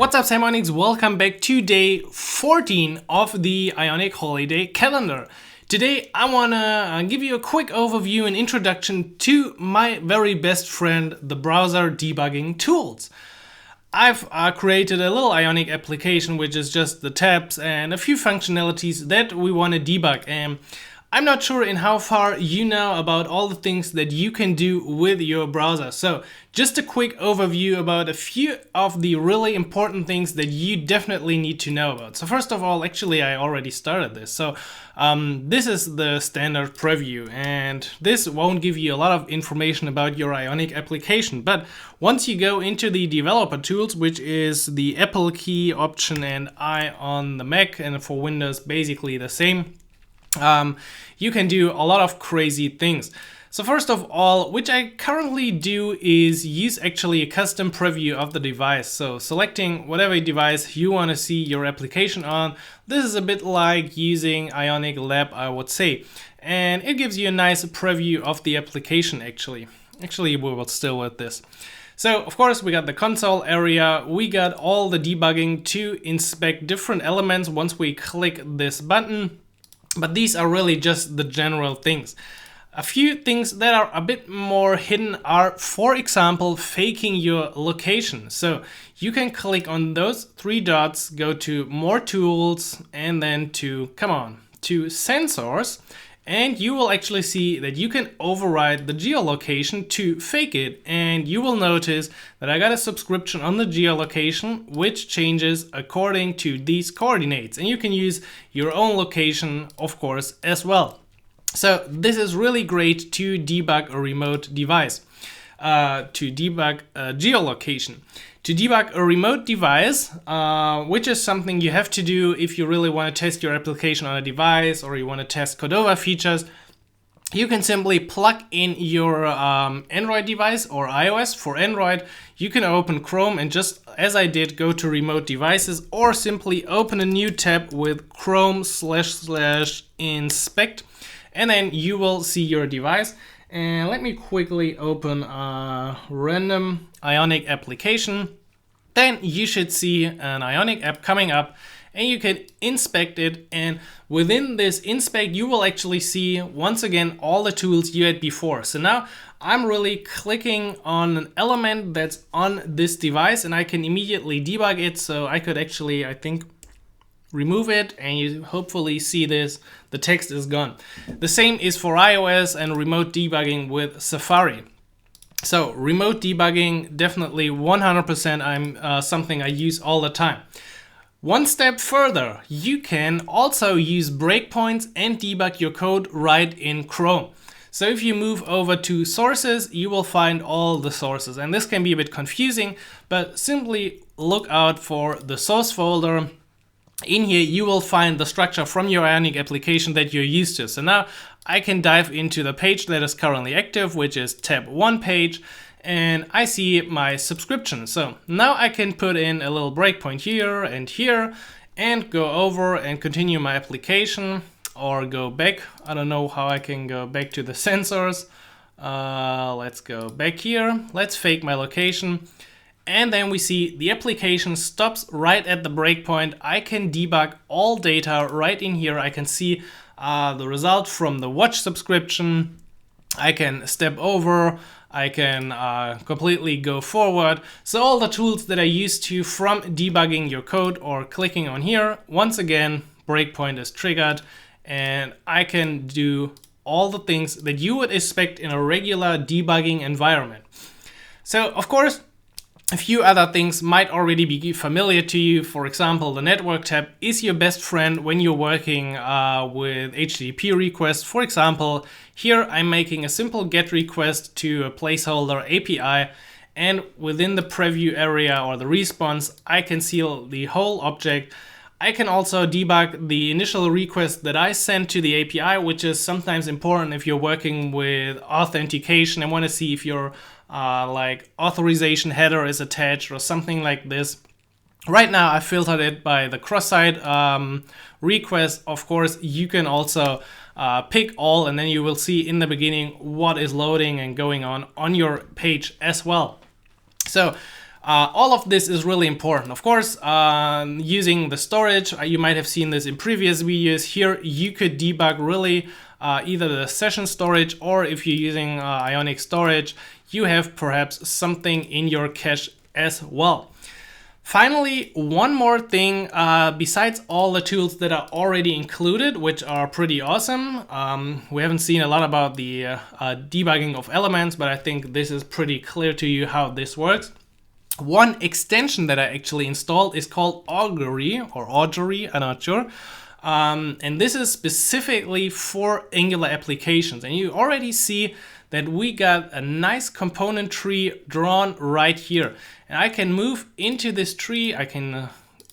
What's up, Simonics? Welcome back to day 14 of the Ionic holiday calendar. Today I wanna give you a quick overview and introduction to my very best friend, the browser debugging tools. I've created a little Ionic application which is just the tabs and a few functionalities that we want to debug. And I'm not sure in how far you know about all the things that you can do with your browser. So just a quick overview about a few of the really important things that you definitely need to know about. So first of all, actually I already started this. So this is the standard preview, and this won't give you a lot of information about your Ionic application. But once you go into the developer tools, which is the Apple key option and I on the Mac, and for Windows basically the same, you can do a lot of crazy things. So first of all, which I currently do, is use actually a custom preview of the device. So selecting whatever device you want to see your application on. This is a bit like using Ionic Lab, I would say. And it gives you a nice preview of the application actually. Actually, we will still with this. So of course we got the console area, we got all the debugging to inspect different elements once we click this button. But these are really just the general things. A few things that are a bit more hidden are, for example, faking your location. So you can click on those three dots, go to more tools, and then to sensors. And you will actually see that you can override the geolocation to fake it. And you will notice that I got a subscription on the geolocation, which changes according to these coordinates. And you can use your own location, of course, as well. So this is really great to debug a remote device, to debug geolocation. To debug a remote device, which is something you have to do if you really want to test your application on a device or you want to test Cordova features, you can simply plug in your Android device or iOS. For Android, you can open Chrome and, just as I did, go to remote devices, or simply open a new tab with Chrome//inspect, and then you will see your device. And let me quickly open a random Ionic application. Then you should see an Ionic app coming up and you can inspect it. And within this inspect, you will actually see once again all the tools you had before. So now I'm really clicking on an element that's on this device and I can immediately debug it. So I could actually, I think, remove it, and you hopefully see this, the text is gone. The same is for iOS and remote debugging with Safari. So remote debugging, definitely 100% something I use all the time. One step further, you can also use breakpoints and debug your code right in Chrome. So if you move over to sources, you will find all the sources, and this can be a bit confusing, but simply look out for the source folder. In here you will find the structure from your Ionic application that you're used to. So now I can dive into the page that is currently active, which is tab 1 page, and I see my subscription. So now I can put in a little breakpoint here and go over and continue my application, or go back. I don't know how I can go back to the sensors. Let's go back here. Let's fake my location. And then we see the application stops right at the breakpoint. I can debug all data right in here. I can see the result from the watch subscription. I can step over. I can completely go forward. So all the tools that I used to from debugging your code or clicking on here, once again, breakpoint is triggered and I can do all the things that you would expect in a regular debugging environment. So of course, a few other things might already be familiar to you. For example, the network tab is your best friend when you're working with HTTP requests. For example, here I'm making a simple GET request to a placeholder API, and within the preview area or the response, I can see the whole object. I can also debug the initial request that I sent to the API, which is sometimes important if you're working with authentication and want to see if your like authorization header is attached or something like this. Right now I filtered it by the cross-site request. Of course, you can also pick all, and then you will see in the beginning what is loading and going on your page as well. So All of this is really important. Of course, using the storage, you might have seen this in previous videos. Here you could debug really either the session storage, or if you're using Ionic storage, you have perhaps something in your cache as well. Finally, one more thing, besides all the tools that are already included, which are pretty awesome. We haven't seen a lot about the debugging of elements, but I think this is pretty clear to you how this works. One extension that I actually installed is called Augury, or Augury, I'm not sure. And this is specifically for Angular applications. And you already see that we got a nice component tree drawn right here. And I can move into this tree, I can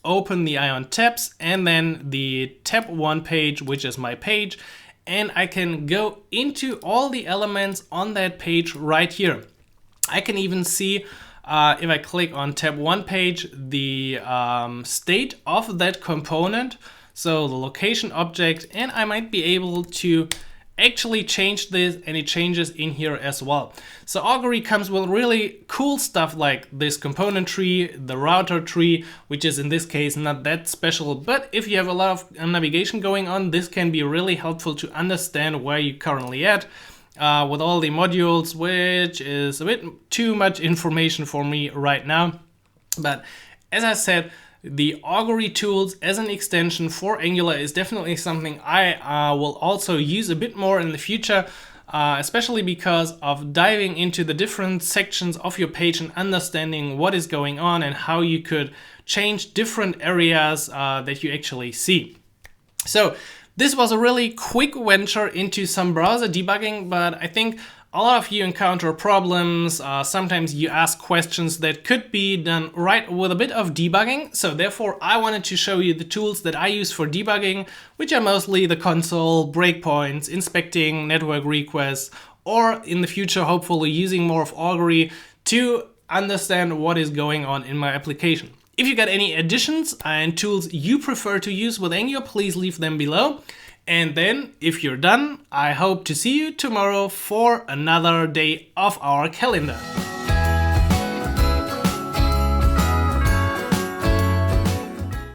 open the Ion tabs, and then the tab 1 page, which is my page, and I can go into all the elements on that page right here. I can even see, if I click on tab 1 page, the state of that component, so the location object, and I might be able to actually change this, and it changes in here as well. So Augury comes with really cool stuff like this component tree, the router tree, which is in this case not that special, but if you have a lot of navigation going on, this can be really helpful to understand where you're currently at with all the modules, which is a bit too much information for me right now. But as I said, the Augury tools as an extension for Angular is definitely something I will also use a bit more in the future, especially because of diving into the different sections of your page and understanding what is going on and how you could change different areas that you actually see. So this was a really quick venture into some browser debugging, but I think a lot of you encounter problems, sometimes you ask questions that could be done right with a bit of debugging. So therefore I wanted to show you the tools that I use for debugging, which are mostly the console, breakpoints, inspecting network requests, or in the future hopefully using more of Augury to understand what is going on in my application. If you got any additions and tools you prefer to use with Angular, please leave them below. And then, if you're done, I hope to see you tomorrow for another day of our calendar.